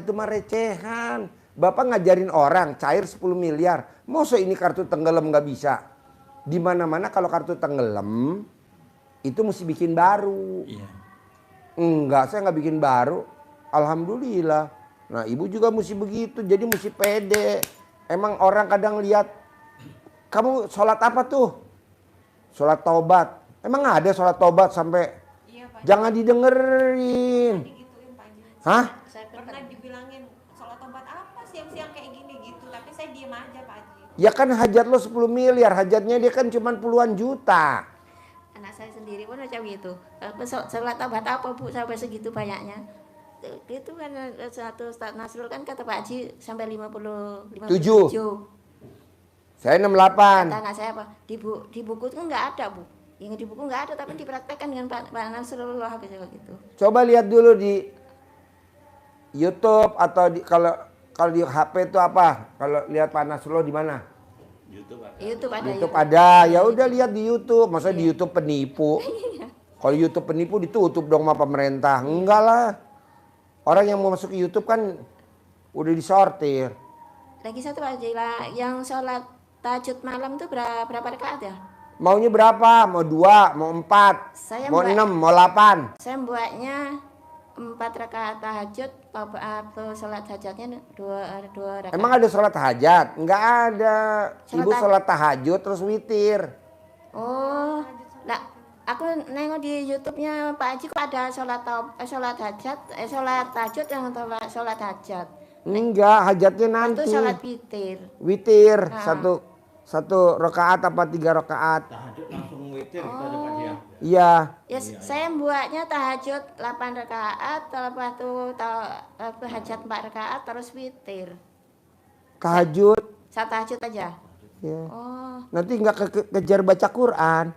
itu mah recehan. Bapak ngajarin orang cair 10 miliar. Masa ini kartu tenggelam nggak bisa? Di mana-mana kalau kartu tenggelam itu mesti bikin baru. Iya. Enggak, saya nggak bikin baru. Alhamdulillah. Nah, ibu juga mesti begitu. Jadi mesti pede. Emang orang kadang lihat, kamu sholat apa tuh? Sholat taubat. Emang ada sholat taubat sampai Iya, Pak. jangan didengerin. Digituin, Pak Haji. Hah? Saya pernah dibilangin sholat taubat apa siang-siang kayak gini gitu, tapi saya diem aja, Pak Haji. Ya kan hajat lo 10 miliar, hajatnya dia kan cuma puluhan juta. Anak saya sendiri pun macam gitu. Sholat taubat apa Bu sampai segitu banyaknya? Itu kan satu Ustaz Nasrul kan kata Pak Haji sampai 57. Saya 68. Kata anak saya apa? Di buku itu nggak ada Bu. Yang di buku nggak ada tapi dipraktekkan dengan Pak Nasrullah gitu. Coba lihat dulu di YouTube atau kalau di HP itu apa? Kalau lihat Pak Nasrullah di mana? YouTube ada. Ya udah lihat di YouTube. Masa di YouTube penipu? Kalau YouTube penipu ditutup dong sama pemerintah. Enggak lah. Orang yang mau masuk ke YouTube kan udah disortir. Lagi satu aja lah, yang sholat tahajud malam itu berapa rakaat ya? Maunya berapa? Mau 2, mau 4, mau 6, mau 8. Saya buatnya 4 rakaat tahajud, atau sholat hajatnya 2 rakaat. Emang ada sholat hajat? Enggak ada. Ibu sholat tahajud terus witir. Oh, nah aku nengok di YouTube-nya Pak Haji kok ada sholat hajat, sholat tahajud yang sholat hajat. Enggak, hajatnya nanti. Itu sholat witir. Witir, satu rakaat apa 3 rakaat. Tahajud langsung witir kita ada Pak Dia. Iya. Ya, saya buatnya tahajud 8 rakaat, lepas itu hajat 4 rakaat, terus witir. Tahajud. Satu tahajud aja. Ya. Oh. Nanti enggak kejar baca Quran.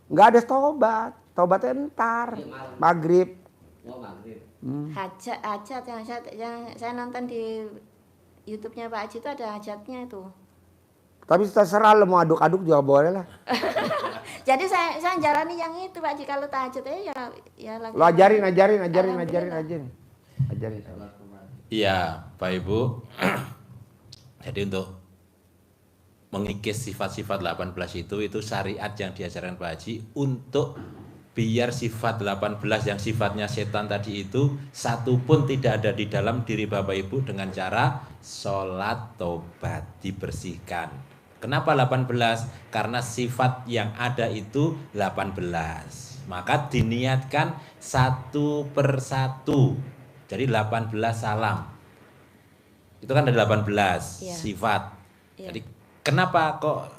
Enggak ada taubat. Taubatnya ntar. Maghrib. Hajat yang saya nonton di YouTube-nya Pak Haji itu ada hajatnya itu. Tapi terserah lo mau aduk-aduk juga boleh lah. Jadi saya jalani yang itu Pak Haji, kalau tahajud ya lagi. Lo ajarin. Iya, Pak Ibu. Jadi untuk mengikis sifat-sifat 18 itu syariat yang diajarkan Pak Haji untuk biar sifat 18 yang sifatnya setan tadi itu satu pun tidak ada di dalam diri Bapak Ibu dengan cara sholat tobat, dibersihkan. Kenapa 18? Karena sifat yang ada itu 18. Maka diniatkan satu persatu. Jadi 18 salam. Itu kan ada 18 sifat. Jadi kenapa kok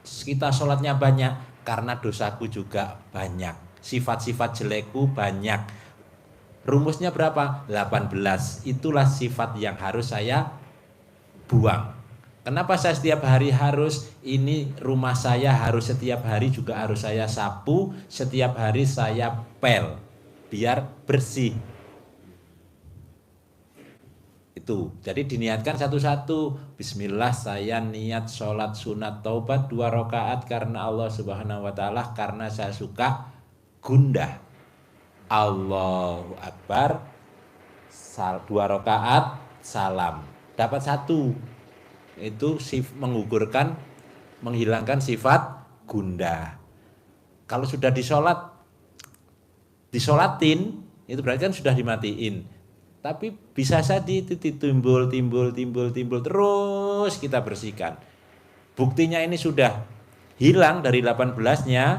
kita sholatnya banyak? Karena dosaku juga banyak, sifat-sifat jelekku banyak. Rumusnya berapa? 18. Itulah sifat yang harus saya buang. Kenapa saya setiap hari harus ini rumah saya harus setiap hari juga harus saya sapu, setiap hari saya pel biar bersih. Itu. Jadi diniatkan satu-satu. Bismillah, saya niat sholat sunat taubat 2 rakaat karena Allah Subhanahu wa Ta'ala, karena saya suka gundah. Allahu Akbar, 2 rakaat salam. Dapat 1. Itu menggugurkan, menghilangkan sifat gundah. Kalau sudah disolatin, itu berarti kan sudah dimatiin. Tapi bisa saja itu timbul terus kita bersihkan. Buktinya ini sudah hilang dari 18-nya,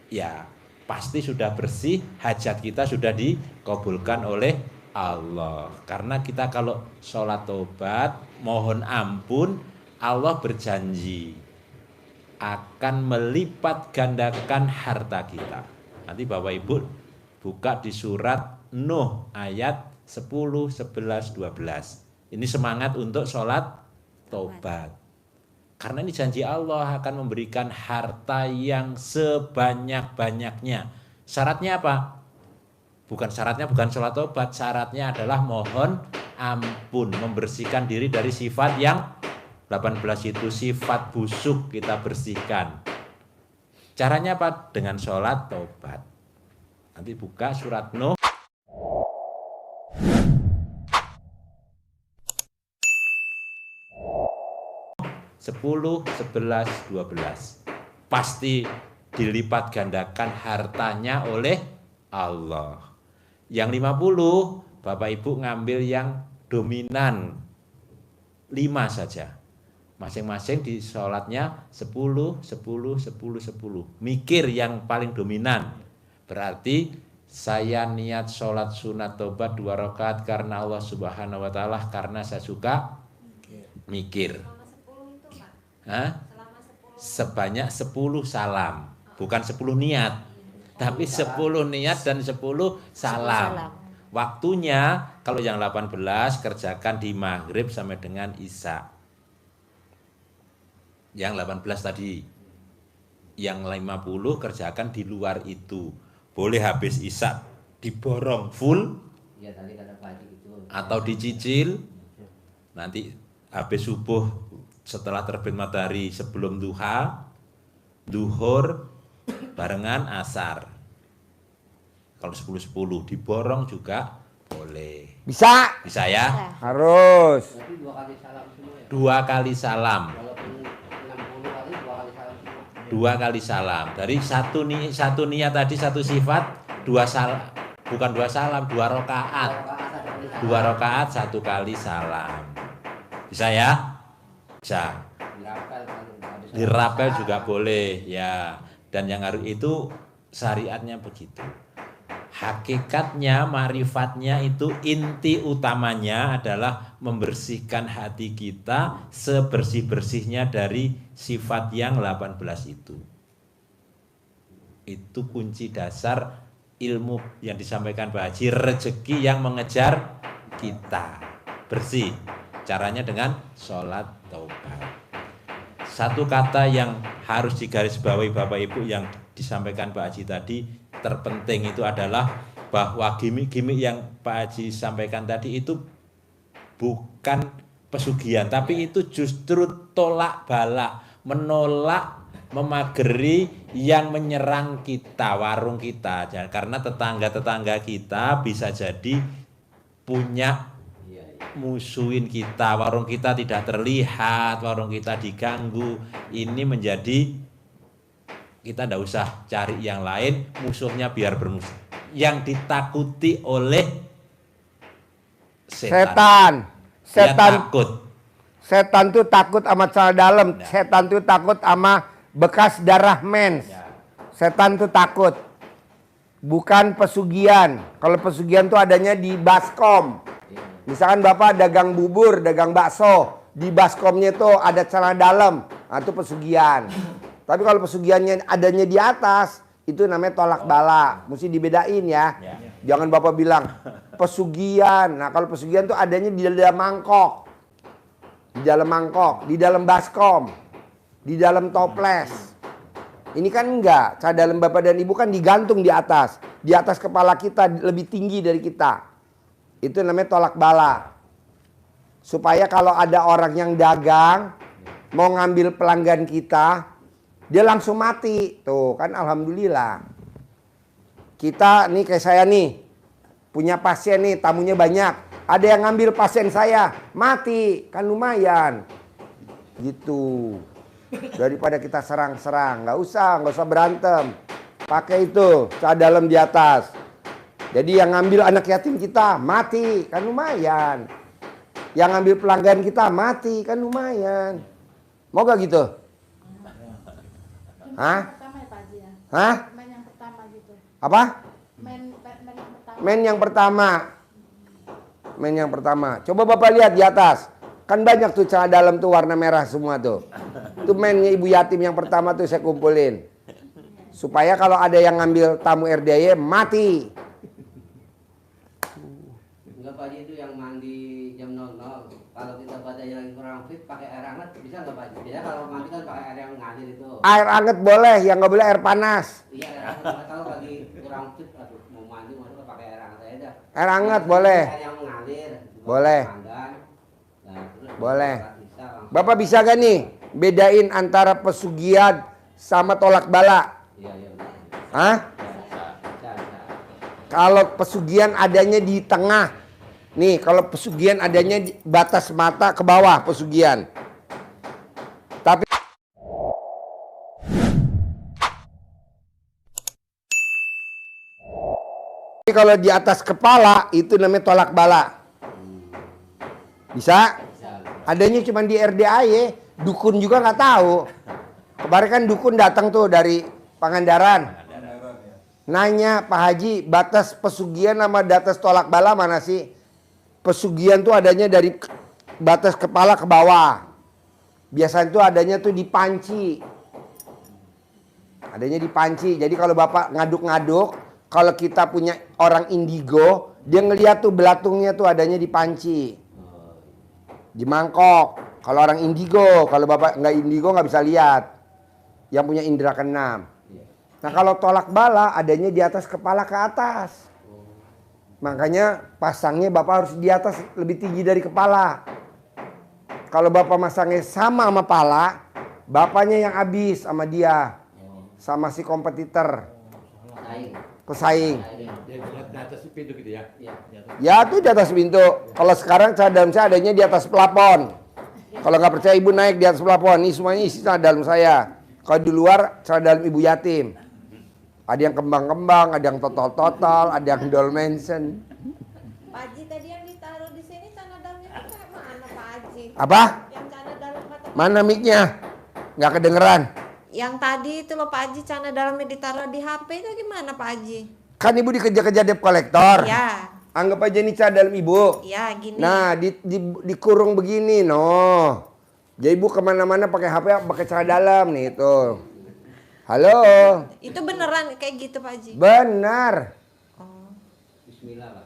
ya pasti sudah bersih, hajat kita sudah dikabulkan oleh Allah. Karena kita kalau sholat tobat, mohon ampun, Allah berjanji akan melipat gandakan harta kita. Nanti Bapak Ibu buka di surat Nuh ayat 10, 11, 12. Ini semangat untuk sholat tobat. Karena ini janji Allah akan memberikan harta yang sebanyak-banyaknya. Syaratnya apa? Syaratnya bukan sholat tobat. Syaratnya adalah mohon ampun. Membersihkan diri dari sifat yang 18 itu. Sifat busuk kita bersihkan. Caranya apa? Dengan sholat tobat. Nanti buka surat Nuh 10, 11, 12. Pasti dilipat gandakan hartanya oleh Allah. Yang 50, Bapak Ibu ngambil yang dominan 5 saja. Masing-masing di sholatnya 10, 10, 10, 10. Mikir yang paling dominan. Berarti saya niat sholat sunat tobat 2 rakaat karena Allah Subhanahu wa Ta'ala, karena saya suka mikir. Hah? Sebanyak 10 salam. Bukan 10 niat, tapi 10 niat dan 10 salam. Waktunya kalau yang 18 kerjakan di maghrib sampai dengan isya. Yang 18 tadi. Yang 50 kerjakan di luar itu. Boleh habis isya diborong full, ya, tadi kata Pak Haji gitu. Atau dicicil. Nanti habis subuh setelah terbit matahari sebelum duha, duhur barengan asar. Kalau 10-10 diborong juga boleh. Bisa? Bisa ya? Harus. Berarti 2 kali salam semua ya. 2 kali salam. Walaupun 60 kali 2 kali salam semua. 2 kali salam. Dari satu niat tadi, satu sifat, 2 salam. Bukan 2 salam, 2 rakaat. 2 rakaat 1 kali salam. Bisa ya? Bisa. Dirapel juga boleh ya. Dan yang harus itu syariatnya begitu. Hakikatnya, marifatnya itu inti utamanya adalah membersihkan hati kita sebersih-bersihnya dari sifat yang 18 itu. Itu kunci dasar ilmu yang disampaikan Pak Haji, rezeki yang mengejar kita. Bersih. Caranya dengan sholat taubat. Satu kata yang harus digarisbawahi Bapak Ibu yang disampaikan Pak Haji tadi, terpenting itu adalah bahwa gimik-gimik yang Pak Haji sampaikan tadi itu bukan pesugihan, tapi itu justru tolak balak, menolak, memageri yang menyerang kita, warung kita. Karena tetangga-tetangga kita bisa jadi punya musuhin kita, warung kita tidak terlihat, warung kita diganggu. Ini menjadi kita tidak usah cari yang lain, musuhnya biar bermusuh. Yang ditakuti oleh setan. Takut. Setan tuh takut sama celana dalam. Nah. Setan tuh takut sama bekas darah mens. Setan tuh takut. Bukan pesugihan. Kalau pesugihan tuh adanya di baskom. Misalkan Bapak dagang bubur, dagang bakso, di baskomnya tuh ada celana dalam, nah, itu pesugihan. Tapi kalau pesugihannya adanya di atas, itu namanya tolak bala. Mesti dibedain ya. Jangan Bapak bilang pesugihan. Nah, kalau pesugihan tuh adanya di dalam mangkok. Di dalam mangkok, di dalam baskom, di dalam toples. Ini kan enggak, celana dalam Bapak dan Ibu kan digantung di atas. Di atas kepala kita lebih tinggi dari kita. Itu namanya tolak bala. Supaya kalau ada orang yang dagang mau ngambil pelanggan kita, dia langsung mati. Tuh kan alhamdulillah. Kita nih kayak saya nih, punya pasien nih, tamunya banyak. Ada yang ngambil pasien saya, mati. Kan lumayan. Gitu. Daripada kita serang-serang, nggak usah berantem. Pakai itu, celana dalam di atas. Jadi yang ngambil anak yatim kita mati, kan lumayan. Yang ngambil pelanggan kita mati, kan lumayan. Mau gak gitu? Hah? Hah? Men yang pertama gitu. Apa? Men yang pertama. Men yang pertama. Men yang pertama. Coba Bapak lihat di atas. Kan banyak tuh celana dalam tuh warna merah semua tuh. Itu mennya ibu yatim yang pertama tuh saya kumpulin. Supaya kalau ada yang ngambil tamu RDY mati. Enggak Pak Haji, itu yang mandi jam 00. Kalau kita pada yang kurang fit pakai air hangat bisa nggak Pak Haji? Biasanya kalau mandi kan pakai air yang ngalir itu. Air hangat boleh, yang nggak boleh air panas. Iya, air hangat. Kalau lagi kurang fit, aduh mau mandi masuk pakai air hangat aja dah. Air hangat boleh. Air yang mengalir. Boleh. Nah, terus Boleh. bisa langsung. Bapak bisa gak nih bedain antara pesugihan sama tolak bala? Iya, benar. Hah? Bisa. Kalau pesugihan adanya di tengah. Nih, kalau pesugihan adanya di batas mata ke bawah pesugihan. Kalau di atas kepala itu namanya tolak bala. Bisa? Adanya cuma di RDAY, dukun juga nggak tahu. Kemarin kan dukun datang tuh dari Pangandaran. Nanya, Pak Haji, batas pesugihan sama batas tolak bala mana sih? Pesugihan tuh adanya dari batas kepala ke bawah. Biasanya tuh adanya tuh di panci. Adanya di panci. Jadi kalau Bapak ngaduk-ngaduk, kalau kita punya orang indigo, dia ngeliat tuh belatungnya tuh adanya di panci. Di mangkok. Kalau orang indigo, kalau Bapak nggak indigo nggak bisa lihat. Yang punya indera keenam. Nah kalau tolak bala adanya di atas kepala ke atas. Makanya pasangnya Bapak harus di atas lebih tinggi dari kepala. Kalau Bapak masangnya sama pala, Bapaknya yang habis sama dia. Sama si kompetitor. Pesaing. Di atas pintu gitu ya? Ya tuh di atas pintu. Kalau sekarang cadar saya adanya di atas plafon. Kalau nggak percaya ibu naik di atas plafon. Ini semuanya isi cadar saya. Kalau di luar cadar ibu yatim. Ada yang kembang-kembang, ada yang total-total, ada yang dolmensen. Pak Haji tadi yang ditaruh di sini tanah dalamnya itu kayak mana Pak Haji? Apa? Yang tanah dalam kata Mana mic-nya? Nggak kedengeran. yang tadi itu loh Pak Haji, cana dalamnya ditaruh di HP itu gimana Pak Haji? Kan ibu dikejar-kejar debt collector. Ya, Anggap aja ini cadar ibu. ya gini. Nah, dikurung begini, no. Jadi ibu kemana-mana pakai HP, pakai celana dalam nih itu. Halo. Itu beneran kayak gitu Pak Haji? Benar. Oh, Bismillah Pak.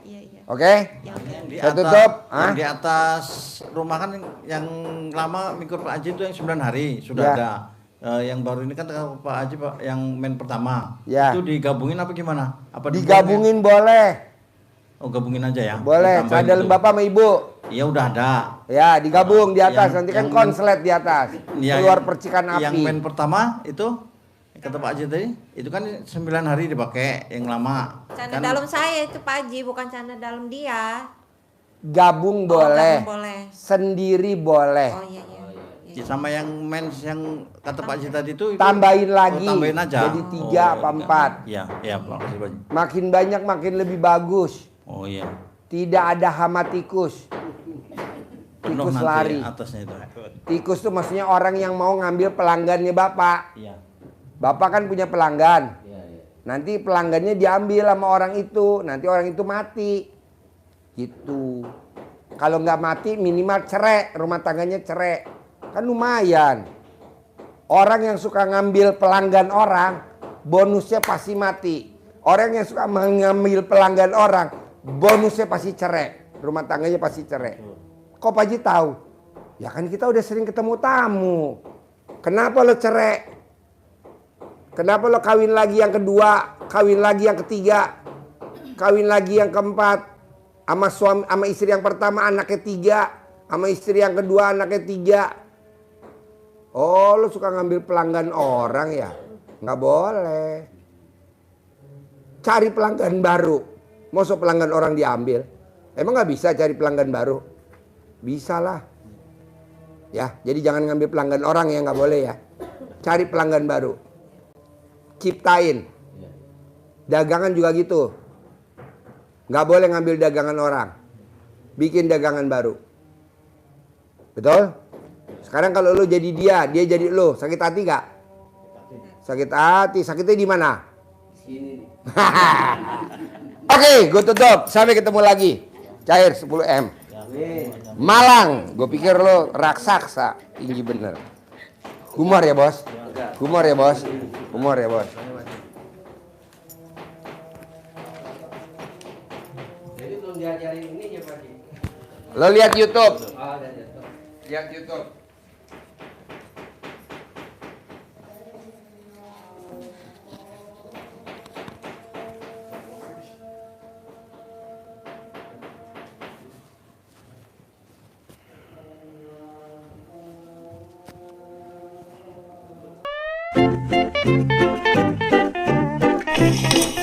iya iya. Oke. Yang Di Saya atas, tutup. yang di atas rumah kan yang lama mikir Pak Haji itu yang 9 hari sudah Ya. ada. Yang baru ini kan Pak Haji Pak yang main pertama. Ya. Itu digabungin apa gimana? Apa Digabungin boleh. Oh gabungin aja ya. Boleh. Ditambahin Cadar gitu. Bapak sama Ibu. Iya udah ada. Ya, digabung di atas. Yang- Nanti kan yang- konslet di atas. Iya, Keluar yang- percikan api. Yang main pertama itu kata Pak Haji tadi itu kan 9 hari dipakai yang lama. cana Kan- dalam saya itu Pak Haji, bukan cana dalam dia. Gabung Oh, boleh. gabung boleh. Sendiri boleh. Oh iya iya. Ya, sama yang mens yang kata Pak Haji tadi itu Tambahin lagi. Oh, tambahin aja. Jadi 3 apa 4. Iya, iya Pak Haji. Makin banyak makin lebih bagus. Oh iya. Tidak ada hama tikus. Penuh Tikus nanti lari. atasnya itu. Tikus tuh maksudnya orang yang mau ngambil pelanggannya Bapak. Iya. Bapak kan punya pelanggan. Iya, iya. Nanti pelanggannya diambil sama orang itu. Nanti orang itu mati. Gitu. Kalau nggak mati minimal cerai. Rumah tangganya cerai. Kan lumayan. Orang yang suka ngambil pelanggan orang, bonusnya pasti mati. Orang yang suka mengambil pelanggan orang, bonusnya pasti cerai. Rumah tangganya pasti cerai. Kok Pak Haji tahu? Ya kan kita udah sering ketemu tamu. Kenapa lo cerai? Kenapa lo kawin lagi yang kedua, kawin lagi yang ketiga, kawin lagi yang keempat, sama suami, sama istri yang pertama anaknya 3, sama istri yang kedua anaknya 3. Oh, lo suka ngambil pelanggan orang ya? Nggak boleh. Cari pelanggan baru. Masa pelanggan orang diambil? Emang nggak bisa cari pelanggan baru? Bisa lah. Ya, jadi jangan ngambil pelanggan orang ya, nggak boleh ya. Cari pelanggan baru. Ciptain. Dagangan juga gitu. Nggak boleh ngambil dagangan orang. Bikin dagangan baru. Betul? Sekarang kalau lo jadi dia jadi lo, sakit hati gak? Sakit hati, sakitnya di mana? Sini nih. Oke, gue tutup. Sampai ketemu lagi. Cair 10M. Malang, gue pikir lo raksasa, tinggi bener. Humor ya bos? Humor ya bos? Humor ya bos? Jadi belum diajarin ini ya Pak Haji. Lo lihat YouTube. Oh, udah jatuh. Lihat YouTube. Thank you.